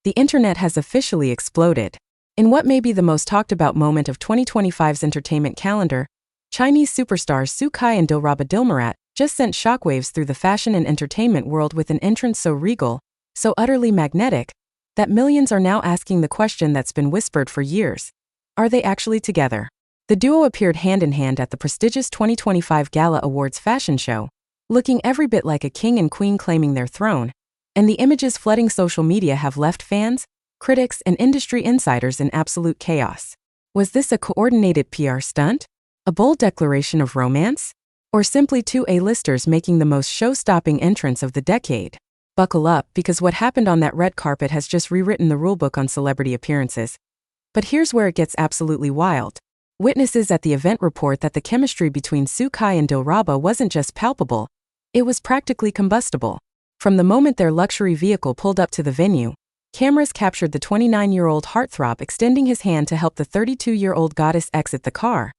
the internet has officially exploded. In what may be the most talked about moment of 2025's entertainment calendar, Chinese superstars Su Kai and Dilraba just sent shockwaves through the fashion and entertainment world with an entrance so regal, so utterly magnetic, that millions are now asking the question that's been whispered for years. Are they actually together? The duo appeared hand-in-hand at the prestigious 2025 Gala Awards fashion show, looking every bit like a king and queen claiming their throne, and the images flooding social media have left fans, critics, and industry insiders in absolute chaos. Was this a coordinated PR stunt? A bold declaration of romance? Or simply two A-listers making the most show-stopping entrance of the decade? Buckle up, because what happened on that red carpet has just rewritten the rulebook on celebrity appearances. But here's where it gets absolutely wild. Witnesses at the event report that the chemistry between Su Kai and Dilraba wasn't just palpable, it was practically combustible. From the moment their luxury vehicle pulled up to the venue, cameras captured the 29-year-old heartthrob extending his hand to help the 32-year-old goddess exit the car,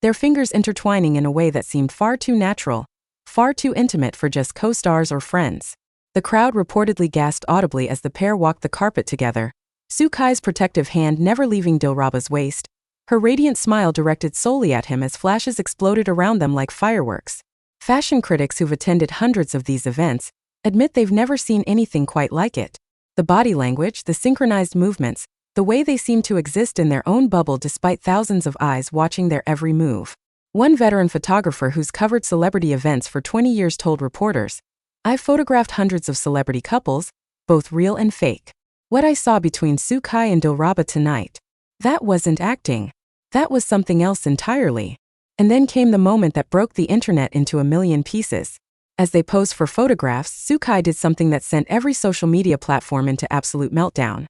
their fingers intertwining in a way that seemed far too natural, far too intimate for just co-stars or friends. The crowd reportedly gasped audibly as the pair walked the carpet together, Su Kai's protective hand never leaving Dilraba's waist, her radiant smile directed solely at him as flashes exploded around them like fireworks. Fashion critics who've attended hundreds of these events admit they've never seen anything quite like it. The body language, the synchronized movements, the way they seem to exist in their own bubble despite thousands of eyes watching their every move. One veteran photographer who's covered celebrity events for 20 years told reporters, "I've photographed hundreds of celebrity couples, both real and fake. What I saw between Su Kai and Dilraba tonight, that wasn't acting. That was something else entirely." And then came the moment that broke the internet into a million pieces. As they posed for photographs, Su Kai did something that sent every social media platform into absolute meltdown.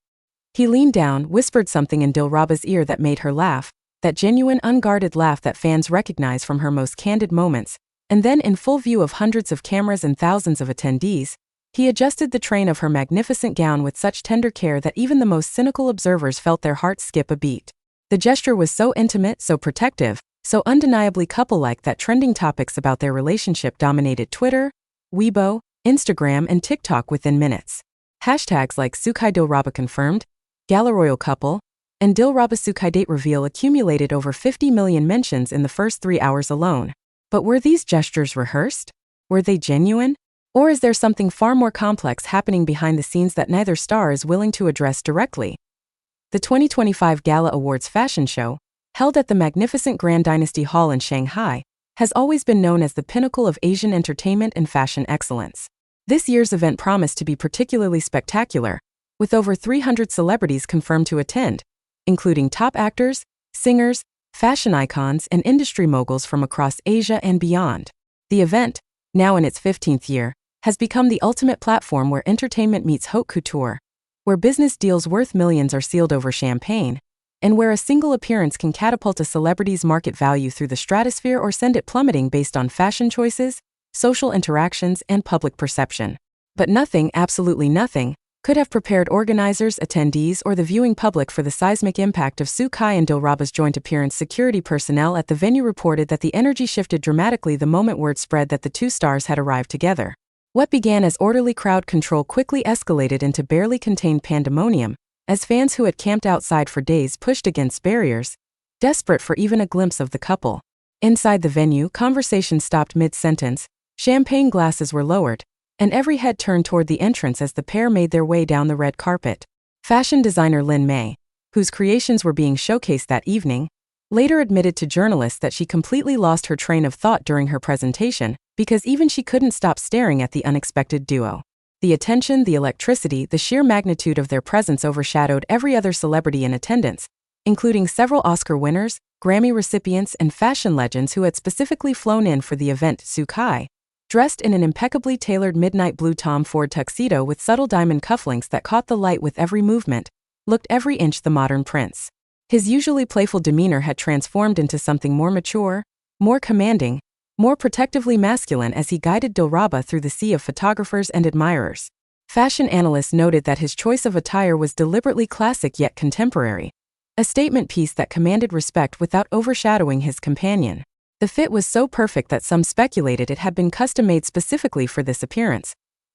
He leaned down, whispered something in Dilraba's ear that made her laugh, that genuine, unguarded laugh that fans recognize from her most candid moments, and then in full view of hundreds of cameras and thousands of attendees, he adjusted the train of her magnificent gown with such tender care that even the most cynical observers felt their hearts skip a beat. The gesture was so intimate, so protective, so undeniably couple-like that trending topics about their relationship dominated Twitter, Weibo, Instagram, and TikTok within minutes. Hashtags like Su Kai Dilraba confirmed, Gala royal couple, and Dilraba Su Kai date reveal accumulated over 50 million mentions in the first 3 hours alone. But were these gestures rehearsed? Were they genuine? Or is there something far more complex happening behind the scenes that neither star is willing to address directly? The 2025 Gala Awards fashion show, held at the magnificent Grand Dynasty Hall in Shanghai, has always been known as the pinnacle of Asian entertainment and fashion excellence. This year's event promised to be particularly spectacular, with over 300 celebrities confirmed to attend, including top actors, singers, fashion icons, and industry moguls from across Asia and beyond. The event, now in its 15th year, has become the ultimate platform where entertainment meets haute couture, where business deals worth millions are sealed over champagne, and where a single appearance can catapult a celebrity's market value through the stratosphere or send it plummeting based on fashion choices, social interactions, and public perception. But nothing, absolutely nothing, could have prepared organizers, attendees, or the viewing public for the seismic impact of Su Kai and Dilraba's joint appearance. Security personnel at the venue reported that the energy shifted dramatically the moment word spread that the two stars had arrived together. What began as orderly crowd control quickly escalated into barely contained pandemonium, as fans who had camped outside for days pushed against barriers, desperate for even a glimpse of the couple. Inside the venue, conversation stopped mid-sentence, champagne glasses were lowered, and every head turned toward the entrance as the pair made their way down the red carpet. Fashion designer Lin May, whose creations were being showcased that evening, later admitted to journalists that she completely lost her train of thought during her presentation, because even she couldn't stop staring at the unexpected duo. The attention, the electricity, the sheer magnitude of their presence overshadowed every other celebrity in attendance, including several Oscar winners, Grammy recipients, and fashion legends who had specifically flown in for the event. Su Kai, dressed in an impeccably tailored midnight blue Tom Ford tuxedo with subtle diamond cufflinks that caught the light with every movement, looked every inch the modern prince. His usually playful demeanor had transformed into something more mature, more commanding, more protectively masculine as he guided Dilraba through the sea of photographers and admirers. Fashion analysts noted that his choice of attire was deliberately classic yet contemporary, a statement piece that commanded respect without overshadowing his companion. The fit was so perfect that some speculated it had been custom-made specifically for this appearance,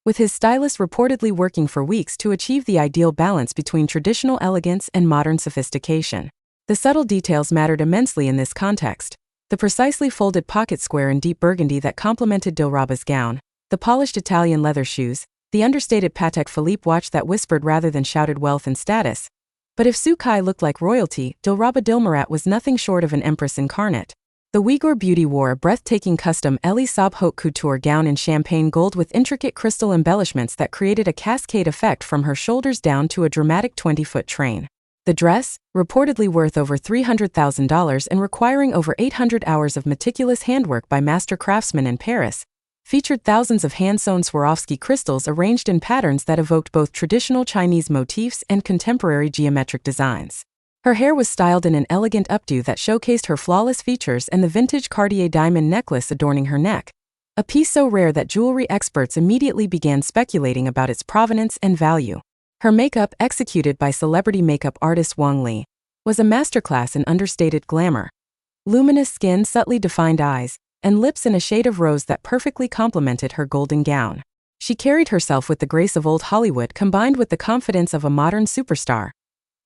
with his stylist reportedly working for weeks to achieve the ideal balance between traditional elegance and modern sophistication. The subtle details mattered immensely in this context. The precisely folded pocket square in deep burgundy that complemented Dilraba's gown, the polished Italian leather shoes, the understated Patek Philippe watch that whispered rather than shouted wealth and status. But if Su Kai looked like royalty, Dilraba Dilmurat was nothing short of an empress incarnate. The Uyghur beauty wore a breathtaking custom Elie Saab haute couture gown in champagne gold with intricate crystal embellishments that created a cascade effect from her shoulders down to a dramatic 20-foot train. The dress, reportedly worth over $300,000 and requiring over 800 hours of meticulous handwork by master craftsmen in Paris, featured thousands of hand-sewn Swarovski crystals arranged in patterns that evoked both traditional Chinese motifs and contemporary geometric designs. Her hair was styled in an elegant updo that showcased her flawless features and the vintage Cartier diamond necklace adorning her neck, a piece so rare that jewelry experts immediately began speculating about its provenance and value. Her makeup, executed by celebrity makeup artist Wang Li, was a masterclass in understated glamour. Luminous skin, subtly defined eyes, and lips in a shade of rose that perfectly complemented her golden gown. She carried herself with the grace of old Hollywood combined with the confidence of a modern superstar,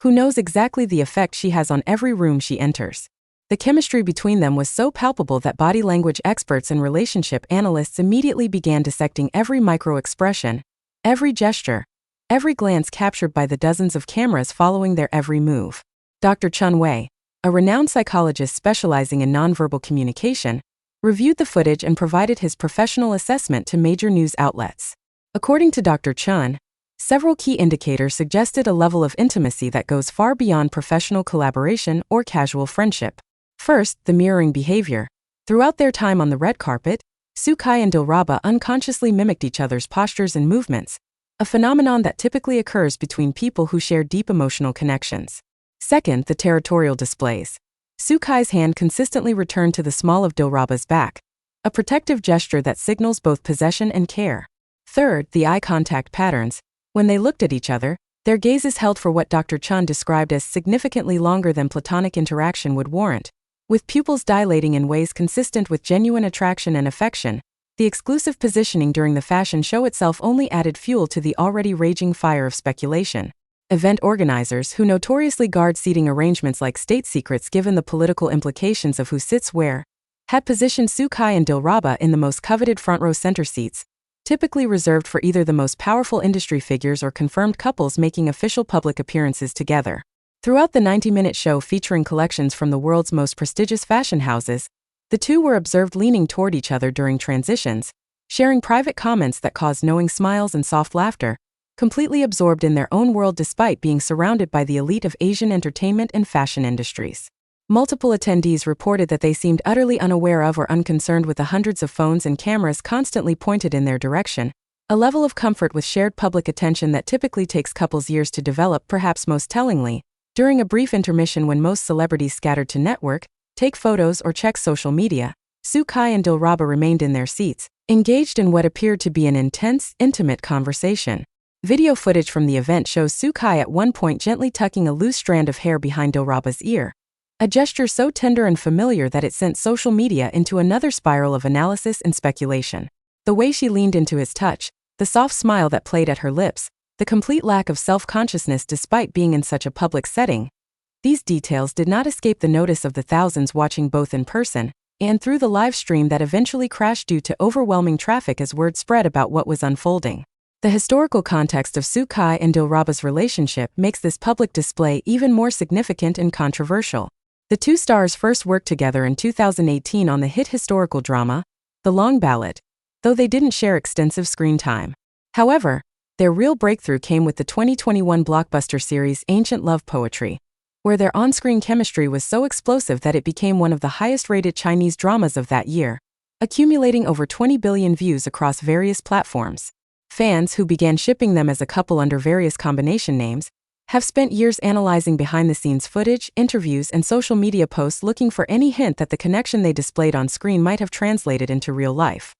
who knows exactly the effect she has on every room she enters. The chemistry between them was so palpable that body language experts and relationship analysts immediately began dissecting every micro-expression, every gesture, every glance captured by the dozens of cameras following their every move. Dr. Chun Wei, a renowned psychologist specializing in nonverbal communication, reviewed the footage and provided his professional assessment to major news outlets. According to Dr. Chun, several key indicators suggested a level of intimacy that goes far beyond professional collaboration or casual friendship. First, the mirroring behavior. Throughout their time on the red carpet, Su Kai and Dilraba unconsciously mimicked each other's postures and movements, a phenomenon that typically occurs between people who share deep emotional connections. Second, the territorial displays. Su Kai's hand consistently returned to the small of Dilraba's back, a protective gesture that signals both possession and care. Third, the eye contact patterns. When they looked at each other, their gazes held for what Dr. Chun described as significantly longer than platonic interaction would warrant, with pupils dilating in ways consistent with genuine attraction and affection. The exclusive positioning during the fashion show itself only added fuel to the already raging fire of speculation. Event organizers, who notoriously guard seating arrangements like state secrets given the political implications of who sits where, had positioned Su Kai and Dilraba in the most coveted front-row center seats, typically reserved for either the most powerful industry figures or confirmed couples making official public appearances together. Throughout the 90-minute show featuring collections from the world's most prestigious fashion houses, the two were observed leaning toward each other during transitions, sharing private comments that caused knowing smiles and soft laughter, completely absorbed in their own world despite being surrounded by the elite of Asian entertainment and fashion industries. Multiple attendees reported that they seemed utterly unaware of or unconcerned with the hundreds of phones and cameras constantly pointed in their direction, a level of comfort with shared public attention that typically takes couples years to develop. Perhaps most tellingly, during a brief intermission when most celebrities scattered to network, take photos or check social media, Su Kai and Dilraba remained in their seats, engaged in what appeared to be an intense, intimate conversation. Video footage from the event shows Su Kai at one point gently tucking a loose strand of hair behind Dilraba's ear, a gesture so tender and familiar that it sent social media into another spiral of analysis and speculation. The way she leaned into his touch, the soft smile that played at her lips, the complete lack of self-consciousness despite being in such a public setting. These details did not escape the notice of the thousands watching both in person and through the live stream that eventually crashed due to overwhelming traffic as word spread about what was unfolding. The historical context of Su Kai and Dilraba's relationship makes this public display even more significant and controversial. The two stars first worked together in 2018 on the hit historical drama, The Long Ballad, though they didn't share extensive screen time. However, their real breakthrough came with the 2021 blockbuster series Ancient Love Poetry, where their on-screen chemistry was so explosive that it became one of the highest-rated Chinese dramas of that year, accumulating over 20 billion views across various platforms. Fans, who began shipping them as a couple under various combination names, have spent years analyzing behind-the-scenes footage, interviews, and social media posts looking for any hint that the connection they displayed on screen might have translated into real life.